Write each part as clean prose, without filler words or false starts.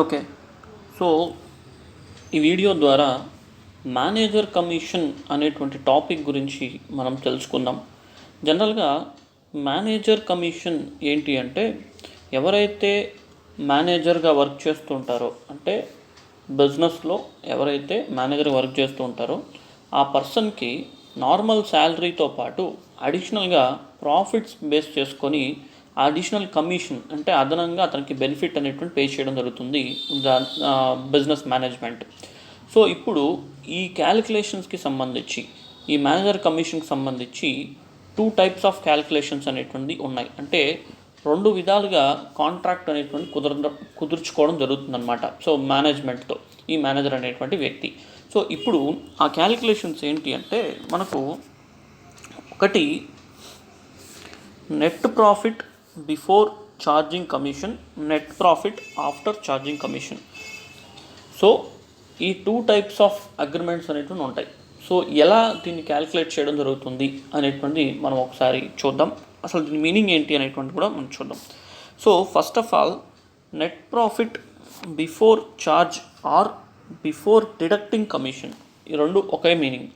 Okay. So ఈ video ద్వారా manager commission అనేటువంటి టాపిక్ గురించి మనం తెలుసుకుందాం. జనరల్గా మేనేజర్ కమిషన్ ఏంటి అంటే, ఎవరైతే మేనేజర్గా వర్క్ చేస్తూ ఉంటారో, అంటే బిజినెస్లో ఎవరైతే మేనేజర్ వర్క్ చేస్తూ ఉంటారో ఆ పర్సన్కి నార్మల్ శాలరీతో పాటు అడిషనల్గా ప్రాఫిట్స్ బేస్ చేసుకొని అడిషనల్ కమిషన్ అంటే అదనంగా అతనికి బెనిఫిట్ అనేటువంటి పే చేయడం జరుగుతుంది బిజినెస్ మేనేజ్మెంట్. సో ఇప్పుడు ఈ క్యాలిక్యులేషన్స్కి సంబంధించి, ఈ మేనేజర్ కమిషన్కి సంబంధించి 2 టైప్స్ ఆఫ్ క్యాలిక్యులేషన్స్ అనేటువంటి ఉన్నాయి. అంటే 2 విధాలుగా కాంట్రాక్ట్ అనేటువంటి కుదుర్చుకోవడం జరుగుతుందన్నమాట. సో మేనేజ్మెంట్తో ఈ మేనేజర్ అనేటువంటి వ్యక్తి. సో ఇప్పుడు ఆ క్యాలిక్యులేషన్స్ ఏంటి అంటే, మనకు ఒకటి net profit before charging commission, net profit after charging commission. So ఈ 2 టైప్స్ ఆఫ్ అగ్రిమెంట్స్ అనేటువంటి ఉంటాయి. సో ఎలా దీన్ని క్యాలిక్యులేట్ చేయడం జరుగుతుంది అనేటువంటి మనం ఒకసారి చూద్దాం. అసలు దీని మీనింగ్ ఏంటి అనేటువంటి కూడా మనం చూద్దాం. So first of all, net profit before charge or before deducting commission, ఈ రెండు ఒకే meaning.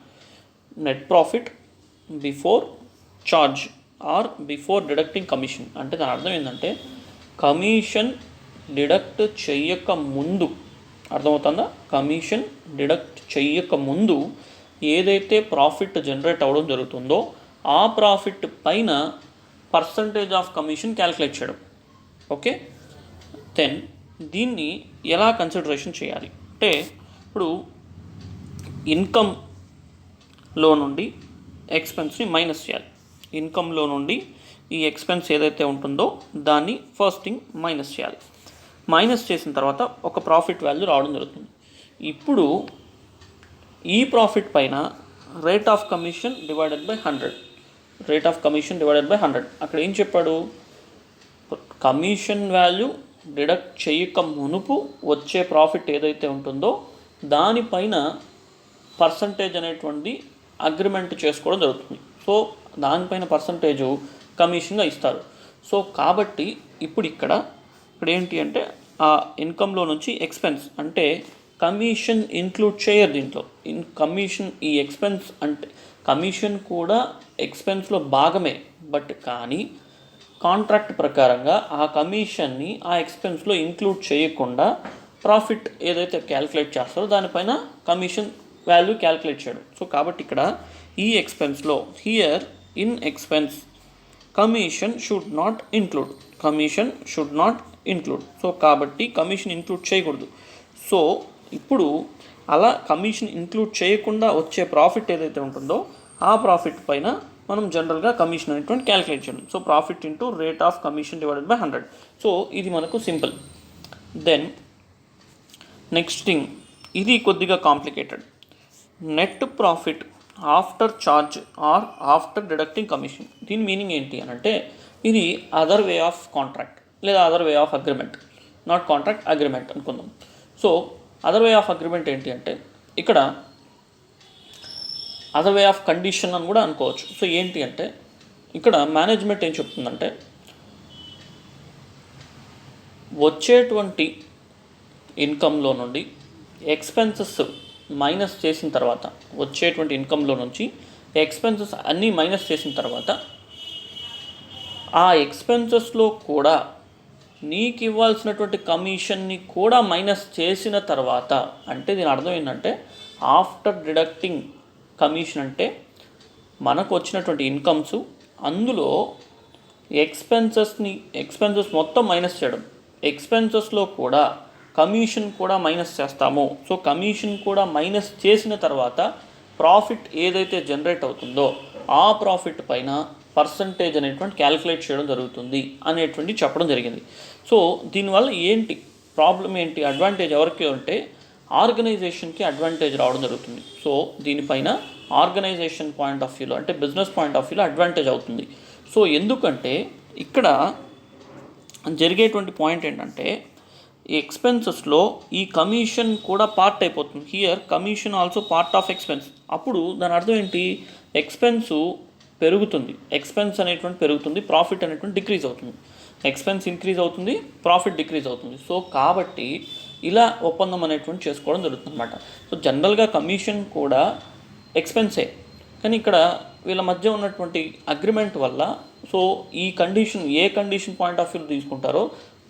Net profit before charge or before deducting commission అంటే దాని అర్థం ఏంటంటే, కమిషన్ డిడక్ట్ చెయ్యక ముందు, అర్థమవుతుందా? కమిషన్ డిడక్ట్ చెయ్యక ముందు ఏదైతే ప్రాఫిట్ జనరేట్ అవ్వడం జరుగుతుందో ఆ ప్రాఫిట్ పైన పర్సంటేజ్ ఆఫ్ కమిషన్ క్యాలిక్యులేట్ చేయడం. ఓకే. దెన్ దీన్ని ఎలా కన్సిడరేషన్ చేయాలి అంటే, ఇప్పుడు ఇన్కంలో నుండి ఎక్స్పెన్స్ని మైనస్ చేయాలి. ఇన్కంలో నుండి ఈ ఎక్స్పెన్స్ ఏదైతే ఉంటుందో దాన్ని ఫస్ట్ థింగ్ మైనస్ చేయాలి. మైనస్ చేసిన తర్వాత ఒక ప్రాఫిట్ వాల్యూ రావడం జరుగుతుంది. ఇప్పుడు ఈ ప్రాఫిట్ పైన rate of commission divided by 100, rate of commission divided by 100. అక్కడ ఏం చెప్పాడు? కమిషన్ వాల్యూ డిడక్ట్ చేయక మునుపు వచ్చే ప్రాఫిట్ ఏదైతే ఉంటుందో దానిపైన పర్సంటేజ్ అనేటువంటి అగ్రిమెంట్ చేసుకోవడం జరుగుతుంది. సో దానిపైన పర్సంటేజు కమిషన్గా ఇస్తారు. సో కాబట్టి ఇప్పుడు ఇక్కడ ఏంటి అంటే, ఆ ఇన్కంలో నుంచి ఎక్స్పెన్స్ అంటే కమిషన్ ఇంక్లూడ్ చేయరు దీంట్లో. కమిషన్ ఈ ఎక్స్పెన్స్ అంటే కమిషన్ కూడా ఎక్స్పెన్స్లో భాగమే, బట్ కానీ కాంట్రాక్ట్ ప్రకారంగా ఆ కమిషన్ని ఆ ఎక్స్పెన్స్లో ఇంక్లూడ్ చేయకుండా ప్రాఫిట్ ఏదైతే క్యాలిక్యులేట్ చేస్తారో దానిపైన కమిషన్ వాల్యూ క్యాలిక్యులేట్ చేయడం. సో కాబట్టి ఇక్కడ ఈ ఎక్స్పెన్స్లో here in expense commission should not include, commission should not include. So కాబట్టి కమిషన్ ఇంక్లూడ్ చేయకూడదు. సో ఇప్పుడు అలా కమిషన్ ఇంక్లూడ్ చేయకుండా వచ్చే ప్రాఫిట్ ఏదైతే ఉంటుందో ఆ ప్రాఫిట్ పైన మనం జనరల్గా కమిషన్ అనేటువంటి క్యాలిక్యులేట్ చేయడం. So profit into rate of commission divided by 100. So ఇది మనకు సింపుల్. దెన్ నెక్స్ట్ థింగ్, ఇది కొద్దిగా complicated. Net profit after charge or after deducting commission. దీని మీనింగ్ ఏంటి అని అంటే, ఇది అదర్ వే ఆఫ్ కాంట్రాక్ట్ లేదా other way of agreement, not contract, agreement అనుకుందాం. So other way of agreement ఏంటి అంటే, ఇక్కడ అదర్ వే ఆఫ్ కండిషన్ అని కూడా అనుకోవచ్చు. సో ఏంటి అంటే, ఇక్కడ మేనేజ్మెంట్ ఏం చెప్తుందంటే, వచ్చేటువంటి ఇన్కంలో నుండి ఎక్స్పెన్సెస్ మైనస్ చేసిన తర్వాత, వచ్చేటువంటి ఇన్కంలో నుంచి ఎక్స్పెన్సెస్ అన్నీ మైనస్ చేసిన తర్వాత ఆ ఎక్స్పెన్సెస్లో కూడా నీకు ఇవ్వాల్సినటువంటి కమిషన్ని కూడా మైనస్ చేసిన తర్వాత, అంటే దీని అర్థం ఏంటంటే, ఆఫ్టర్ డిడక్టింగ్ కమిషన్ అంటే మనకు వచ్చినటువంటి ఇన్కమ్స్ అందులో ఎక్స్పెన్సెస్ మొత్తం మైనస్ చేయడం, ఎక్స్పెన్సెస్లో కూడా కమిషన్ కూడా మైనస్ చేస్తాము. సో కమిషన్ కూడా మైనస్ చేసిన తర్వాత ప్రాఫిట్ ఏదైతే జనరేట్ అవుతుందో ఆ ప్రాఫిట్ పైన పర్సంటేజ్ అనేటువంటి క్యాలిక్యులేట్ చేయడం జరుగుతుంది అనేటువంటి చెప్పడం జరిగింది. సో దీనివల్ల ఏంటి ప్రాబ్లం ఏంటి, అడ్వాంటేజ్ ఎవరికి అంటే ఆర్గనైజేషన్కి అడ్వాంటేజ్ రావడం జరుగుతుంది. సో దీనిపైన ఆర్గనైజేషన్ పాయింట్ ఆఫ్ వ్యూలో అంటే బిజినెస్ పాయింట్ ఆఫ్ వ్యూలో అడ్వాంటేజ్ అవుతుంది. సో ఎందుకంటే ఇక్కడ జరిగేటువంటి పాయింట్ ఏంటంటే, ఈ ఎక్స్పెన్సెస్లో ఈ కమిషన్ కూడా పార్ట్ అయిపోతుంది. Here commission also part of expense. అప్పుడు దాని అర్థం ఏంటి, ఎక్స్పెన్సు పెరుగుతుంది, ఎక్స్పెన్స్ అనేటువంటి పెరుగుతుంది, ప్రాఫిట్ అనేటువంటి డిక్రీజ్ అవుతుంది. ఎక్స్పెన్స్ ఇంక్రీజ్ అవుతుంది, ప్రాఫిట్ డిక్రీజ్ అవుతుంది. సో కాబట్టి ఇలా ఒప్పందం అనేటువంటి చేసుకోవడం జరుగుతుంది అనమాట. సో జనరల్గా కమిషన్ కూడా ఎక్స్పెన్సే, కానీ ఇక్కడ వీళ్ళ మధ్య ఉన్నటువంటి అగ్రిమెంట్ వల్ల సో ఈ condition A condition point of view తీసుకుంటారో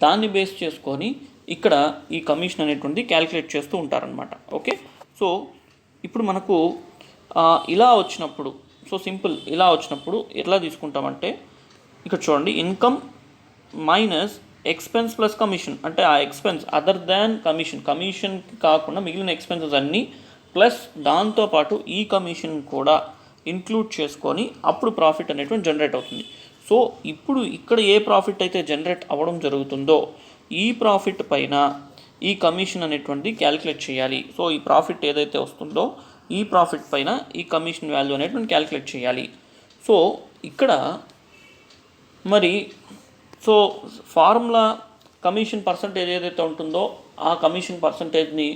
దాన్ని బేస్ చేసుకొని ఇక్కడ ఈ కమిషన్ అనేటువంటిది క్యాలిక్యులేట్ చేస్తూ ఉంటారనమాట. ఓకే, సో ఇప్పుడు మనకు ఇలా వచ్చినప్పుడు సో సింపుల్ ఇలా వచ్చినప్పుడు ఎట్లా తీసుకుంటామంటే ఇక్కడ చూడండి, income minus expense plus commission, అంటే ఆ ఎక్స్పెన్స్ అదర్ దాన్ కమిషన్ కాకుండా మిగిలిన ఎక్స్పెన్సెస్ అన్నీ ప్లస్ దాంతోపాటు ఈ కమిషన్ కూడా ఇంక్లూడ్ చేసుకొని అప్పుడు ప్రాఫిట్ అనేటువంటి జనరేట్ అవుతుంది. సో ఇప్పుడు ఇక్కడ ఏ ప్రాఫిట్ అయితే జనరేట్ అవ్వడం జరుగుతుందో ఈ ప్రాఫిట్ పైన ఈ కమిషన్ అనేటువంటిది క్యాలిక్యులేట్ చేయాలి. సో ఈ ప్రాఫిట్ ఏదైతే వస్తుందో ఈ ప్రాఫిట్ పైన ఈ కమిషన్ వాల్యూ అనేటువంటి క్యాలిక్యులేట్ చేయాలి. సో ఇక్కడ మరి సో ఫార్ములా కమిషన్ పర్సంటేజ్ ఏదైతే ఉంటుందో ఆ కమిషన్ పర్సంటేజ్ని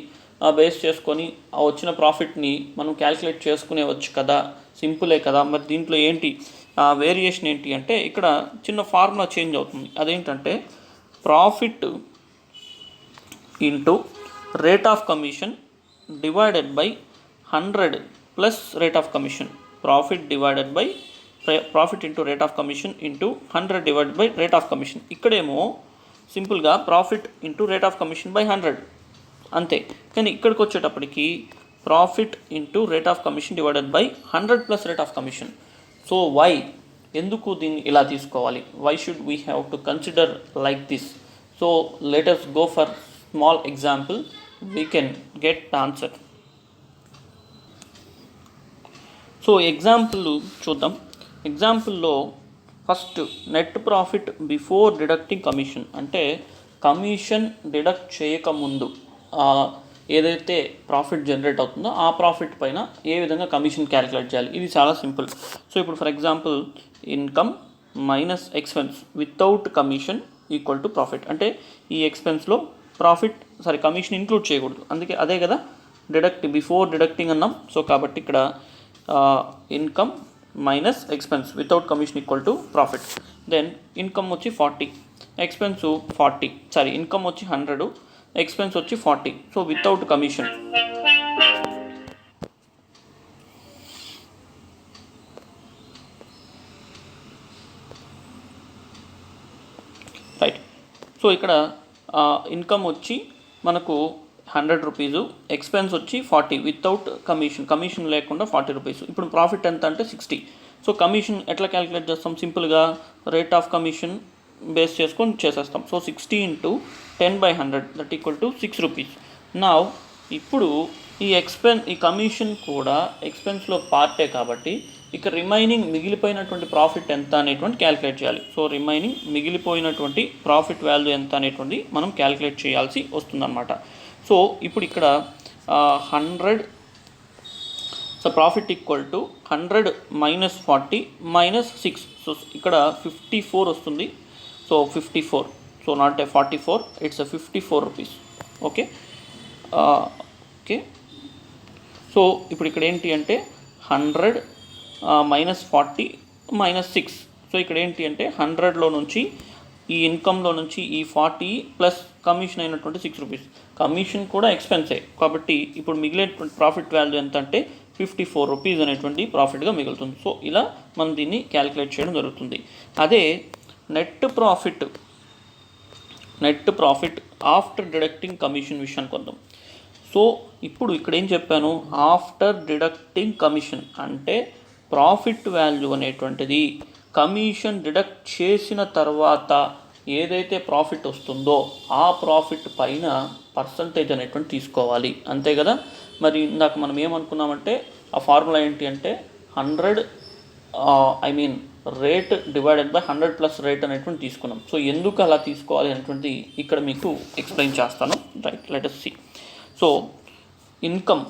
బేస్ చేసుకొని ఆ వచ్చిన ప్రాఫిట్ని మనం క్యాలిక్యులేట్ చేసుకునేవచ్చు కదా, సింపులే కదా. మరి దీంట్లో ఏంటి వేరియేషన్ ఏంటి అంటే ఇక్కడ చిన్న ఫార్ములా చేంజ్ అవుతుంది. అదేంటంటే profit into rate of commission divided by 100 plus rate of commission. Profit into rate of commission into 100 divided by rate of commission. ఇక్కడేమో సింపుల్గా profit into rate of commission by 100 అంతే. కానీ ఇక్కడికి వచ్చేటప్పటికి profit into rate of commission divided by 100 plus rate of commission. So why, ఎందుకు దీన్ని ఇలా తీసుకోవాలి? Why should we have to consider like this? So let us go for small example, we can get answer. So example చూద్దాం. ఎగ్జాంపుల్లో first net profit before deducting commission, అంటే commission deduct చేయకముందు ఏదైతే profit generate అవుతుందో ఆ profit పైన ఏ విధంగా commission calculate చేయాలి. ఇది చాలా సింపుల్. సో ఇప్పుడు for example income minus expense without commission equal to profit. అంటే ఈ ఎక్స్పెన్స్లో కమిషన్ ఇంక్లూడ్ చేయకూడదు, అందుకే అదే కదా బిఫోర్ డిడక్టింగ్ అన్నాం. సో కాబట్టి ఇక్కడ income minus expense without commission equal to profit. Then income వచ్చి 40, ఎక్స్పెన్స్ 40, ఇన్కమ్ వచ్చి 100, ఎక్స్పెన్స్ వచ్చి 40. So without commission right. So ఇక్కడ ఇన్కమ్ వచ్చి మనకు 100 రూపీసు, ఎక్స్పెన్స్ వచ్చి 40 వితౌట్ కమిషన్ లేకుండా 40 రూపీస్. ఇప్పుడు ప్రాఫిట్ ఎంత అంటే 60. సో కమిషన్ ఎట్లా క్యాలిక్యులేట్ చేస్తాం? సింపుల్గా రేట్ ఆఫ్ కమిషన్ బేస్ చేసుకొని చేసేస్తాం. So 60 into 10/100 that equal to 6 rupees. నా ఇప్పుడు ఈ కమిషన్ కూడా ఎక్స్పెన్స్లో పార్టే కాబట్టి ఇక రిమైనింగ్ మిగిలిపోయినటువంటి ప్రాఫిట్ ఎంత అనేటువంటి క్యాలిక్యులేట్ చేయాలి. సో రిమైనింగ్ మిగిలిపోయినటువంటి ప్రాఫిట్ వాల్యూ ఎంత అనేటువంటి మనం క్యాలిక్యులేట్ చేయాల్సి వస్తుందన్నమాట. సో ఇప్పుడు ఇక్కడ 100, so profit equal to 100 minus 40 minus 6. So ఇక్కడ 54 వస్తుంది. So 54, so not a 44, it's a 54 rupees. Okay okay. So ఇప్పుడు ఇక్కడ ఏంటి అంటే 100 మైనస్ 40 మైనస్ 6. సో ఇక్కడ ఏంటి అంటే 100లో నుంచి ఈ ఇన్కంలో నుంచి ఈ 40 ప్లస్ కమిషన్ అయినటువంటి 6 రూపీస్. కమిషన్ కూడా ఎక్స్పెన్సే కాబట్టి ఇప్పుడు మిగిలేటువంటి ప్రాఫిట్ వాల్యూ ఎంత అంటే 54 రూపీస్ అనేటువంటి ప్రాఫిట్గా మిగులుతుంది. సో ఇలా మనం దీన్ని క్యాలిక్యులేట్ చేయడం జరుగుతుంది. అదే net profit after deducting commission విషయానికి వద్దాం. సో ఇప్పుడు ఇక్కడ ఏం చెప్పాను? ఆఫ్టర్ డిడక్టింగ్ కమిషన్ అంటే ప్రాఫిట్ వాల్యూ అనేటువంటిది కమిషన్ డిడక్ట్ చేసిన తర్వాత ఏదైతే ప్రాఫిట్ వస్తుందో ఆ ప్రాఫిట్ పైన పర్సంటేజ్ అనేటువంటి తీసుకోవాలి, అంతే కదా. మరి ఇందాక మనం ఏమనుకున్నామంటే ఆ ఫార్ములా ఏంటి అంటే 100 rate divided by 100 plus rate అనేటువంటి తీసుకున్నాం. సో ఎందుకు అలా తీసుకోవాలి అనేటువంటి ఇక్కడ మీకు ఎక్స్ప్లెయిన్ చేస్తాను. Right, let us see. So income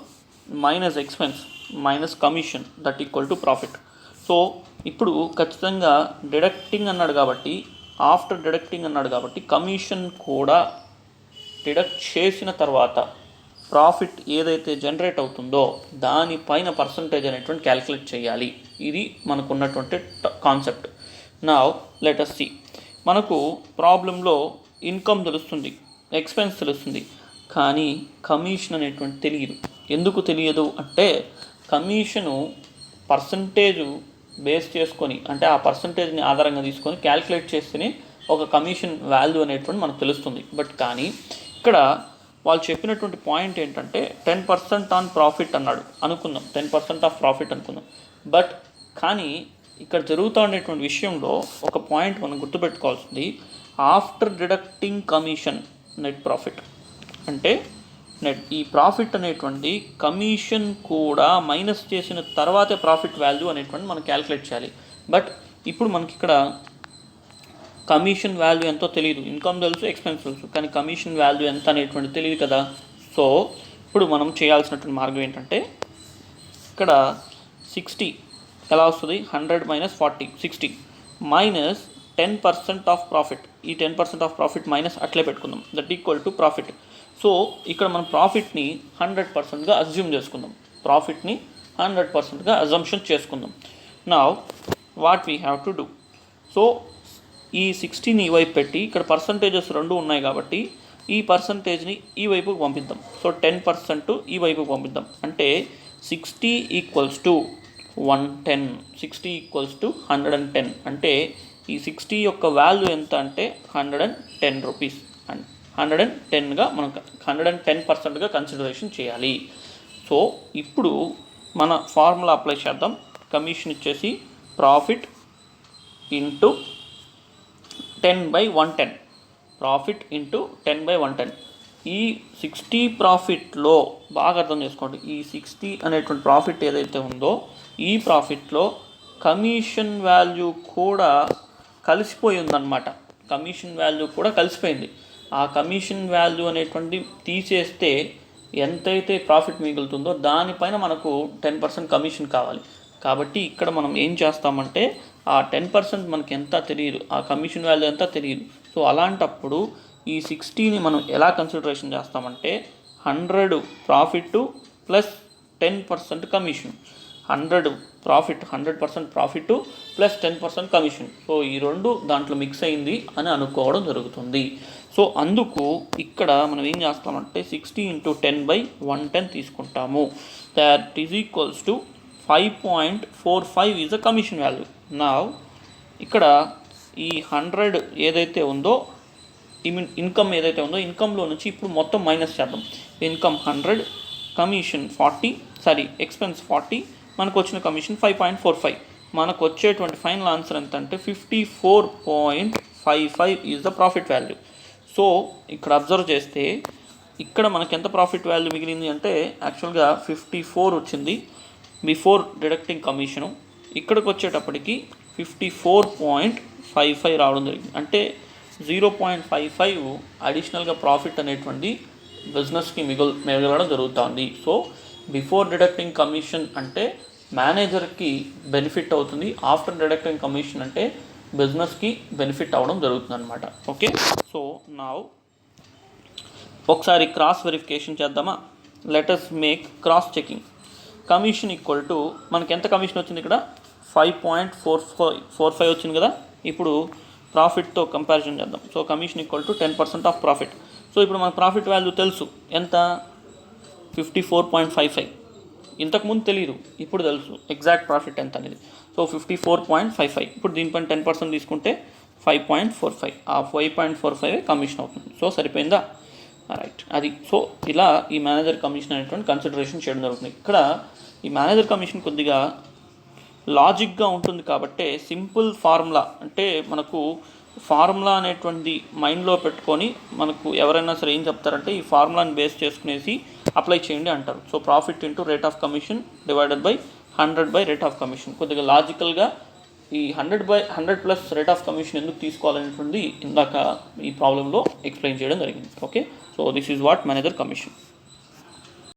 minus expense minus commission that equal to profit. So ఇప్పుడు ఖచ్చితంగా డిడక్టింగ్ అన్నాడు కాబట్టి ఆఫ్టర్ డిడక్టింగ్ అన్నాడు కాబట్టి కమిషన్ కూడా డిడక్ట్ చేసిన తర్వాత ప్రాఫిట్ ఏదైతే జనరేట్ అవుతుందో దానిపైన పర్సంటేజ్ అనేటువంటి క్యాలిక్యులేట్ చేయాలి. ఇది మనకు ఉన్నటువంటి concept. Now let us see. మనకు ప్రాబ్లంలో ఇన్కమ్ తెలుస్తుంది, ఎక్స్పెన్స్ తెలుస్తుంది. కానీ కమిషన్ అనేటువంటి తెలియదు. ఎందుకు తెలియదు అంటే కమిషను పర్సంటేజు బేస్ చేసుకొని, అంటే ఆ పర్సంటేజ్ని ఆధారంగా తీసుకొని క్యాల్కులేట్ చేస్తేనే ఒక కమిషన్ వాల్యూ అనేటువంటి మనకు తెలుస్తుంది. బట్ కానీ ఇక్కడ వాళ్ళు చెప్పినటువంటి పాయింట్ ఏంటంటే 10% ఆన్ ప్రాఫిట్ అన్నాడు అనుకుందాం, 10% ఆఫ్ ప్రాఫిట్ అనుకుందాం. బట్ కానీ ఇక్కడ జరుగుతూ ఉండేటువంటి విషయంలో ఒక పాయింట్ మనం గుర్తుపెట్టుకోవాల్సింది, after deducting commission net profit అంటే ఈ ప్రాఫిట్ అనేటువంటి కమిషన్ కూడా మైనస్ చేసిన తర్వాతే ప్రాఫిట్ వాల్యూ అనేటువంటి మనం క్యాలిక్యులేట్ చేయాలి. బట్ ఇప్పుడు మనకి ఇక్కడ కమిషన్ వాల్యూ ఎంతో తెలియదు, ఇన్కమ్ తెలుసు, ఎక్స్పెన్స్ తెలుసు, కానీ కమిషన్ వాల్యూ ఎంత అనేటువంటి తెలియదు కదా. సో ఇప్పుడు మనం చేయాల్సినటువంటి మార్గం ఏంటంటే ఇక్కడ 60 ఎలా వస్తుంది, 100 - 40 60 మైనస్ 10% ఆఫ్ ప్రాఫిట్. ఈ 10% ఆఫ్ ప్రాఫిట్ మైనస్ అట్లే పెట్టుకుందాం, that equal to profit. So ఇక్కడ మనం ప్రాఫిట్ని 100%గా అజ్యూమ్ చేసుకుందాం, ప్రాఫిట్ని 100%గా అజంప్షన్ చేసుకుందాం. Now what we have to do, so ఈ 60ని ఈ వైపు పెట్టి ఇక్కడ పర్సంటేజెస్ రెండు ఉన్నాయి కాబట్టి ఈ పర్సంటేజ్ని ఈ వైపుకి పంపిద్దాం. సో 10% ఈ వైపుకి పంపిద్దాం, అంటే 60 ఈక్వల్స్ టు 110, 60 ఈక్వల్స్ టు 110. అంటే ఈ 60 యొక్క వాల్యూ ఎంత అంటే 110 రూపీస్. అండ్ 110గా మనం 110%గా కన్సిడరేషన్ చేయాలి. సో ఇప్పుడు మన ఫార్ములా అప్లై చేద్దాం. కమిషన్ ఇచ్చేసి ప్రాఫిట్ ఇంటూ 10/110, ప్రాఫిట్ ఇంటూ 10/110. ఈ 60 ప్రాఫిట్లో బాగా అర్థం చేసుకోండి, ఈ 60 అనేటువంటి ప్రాఫిట్ ఏదైతే ఉందో ఈ ప్రాఫిట్లో కమిషన్ వాల్యూ కూడా కలిసిపోయి ఉందన్నమాట. కమిషన్ వాల్యూ కూడా కలిసిపోయింది. ఆ కమిషన్ వాల్యూ అనేటువంటి తీసేస్తే ఎంతైతే ప్రాఫిట్ మిగులుతుందో దానిపైన మనకు 10% కమిషన్ కావాలి. కాబట్టి ఇక్కడ మనం ఏం చేస్తామంటే ఆ 10% మనకి ఎంత తెలియదు, ఆ కమిషన్ వాల్యూ ఎంత తెలియదు. సో అలాంటప్పుడు ఈ 60ని మనం ఎలా కన్సిడరేషన్ చేస్తామంటే 100 profit plus 10% commission, 100 profit 100% profit plus 10% commission. So ఈ రెండు దాంట్లో మిక్స్ అయింది అని అనుకోవడం జరుగుతుంది. సో అందుకు ఇక్కడ మనం ఏం చేస్తామంటే 60 × 10/110 తీసుకుంటాము. That is equals to 5.45 is the commission value. నా ఇక్కడ ఈ 100 ఏదైతే ఉందో ఇన్కమ్ ఏదైతే ఉందో ఇన్కంలో నుంచి ఇప్పుడు మొత్తం మైనస్ చేద్దాం. ఇన్కమ్ 100, కమిషన్ 40, ఎక్స్పెన్స్ 40, మనకు వచ్చిన కమిషన్ 5.45. మనకు వచ్చేటువంటి ఫైనల్ ఆన్సర్ ఎంత అంటే 54.55 is the profit value. So ఇక్కడ అబ్జర్వ్ చేస్తే ఇక్కడ మనకి ఎంత ప్రాఫిట్ వాల్యూ మిగిలింది అంటే యాక్చువల్గా 54 వచ్చింది బిఫోర్ డిడక్టింగ్ కమిషను. ఇక్కడికి వచ్చేటప్పటికి 54.55 రావడం జరిగింది. అంటే 0.55 అడిషనల్గా ప్రాఫిట్ అనేటువంటి బిజినెస్కి మిగలడం జరుగుతుంది. సో బిఫోర్ డిడక్టింగ్ కమిషన్ అంటే మేనేజర్కి బెనిఫిట్ అవుతుంది, ఆఫ్టర్ డిడక్టింగ్ కమిషన్ అంటే బిజినెస్కి బెనిఫిట్ అవ్వడం జరుగుతుంది అనమాట. ఓకే, సో నా ఒకసారి క్రాస్ వెరిఫికేషన్ చేద్దామా. Let us make cross checking. Commission equal to మనకి ఎంత కమిషన్ వచ్చింది ఇక్కడ 5.45 వచ్చింది కదా. ఇప్పుడు ప్రాఫిట్తో కంపారిజన్ చేద్దాం. So commission equal to 10% of profit. So ఇప్పుడు మన ప్రాఫిట్ వాల్యూ తెలుసు ఎంత 54.55. ఇంతకుముందు తెలియదు, ఇప్పుడు తెలుసు ఎగ్జాక్ట్ ప్రాఫిట్ ఎంత అనేది. సో 54.55. ఇప్పుడు దీనిపైన 10% తీసుకుంటే 5.45. ఆ 5.45 కమిషన్ అవుతుంది. సో సరిపోయిందా, రైట్. అది సో ఇలా ఈ మేనేజర్ కమిషన్ అనేటువంటి కన్సిడరేషన్ చేయడం జరుగుతుంది. ఇక్కడ ఈ మేనేజర్ కమిషన్ కొద్దిగా లాజిక్గా ఉంటుంది కాబట్టి సింపుల్ ఫార్ములా, అంటే మనకు ఫార్ములా అనేటువంటి మైండ్లో పెట్టుకొని మనకు ఎవరైనా సరే ఏం చెప్తారంటే ఈ ఫార్ములాని బేస్ చేసుకునేసి అప్లై చేయండి అంటారు. So profit into rate of commission divided by 100 rate of commission. కొద్దిగా లాజికల్గా ఈ 100 ప్లస్ రేట్ ఆఫ్ కమిషన్ ఎందుకు తీసుకోవాలనేటువంటి ఇందాక ఈ ప్రాబ్లంలో ఎక్స్ప్లెయిన్ చేయడం జరిగింది. Okay, so this is what manager commission.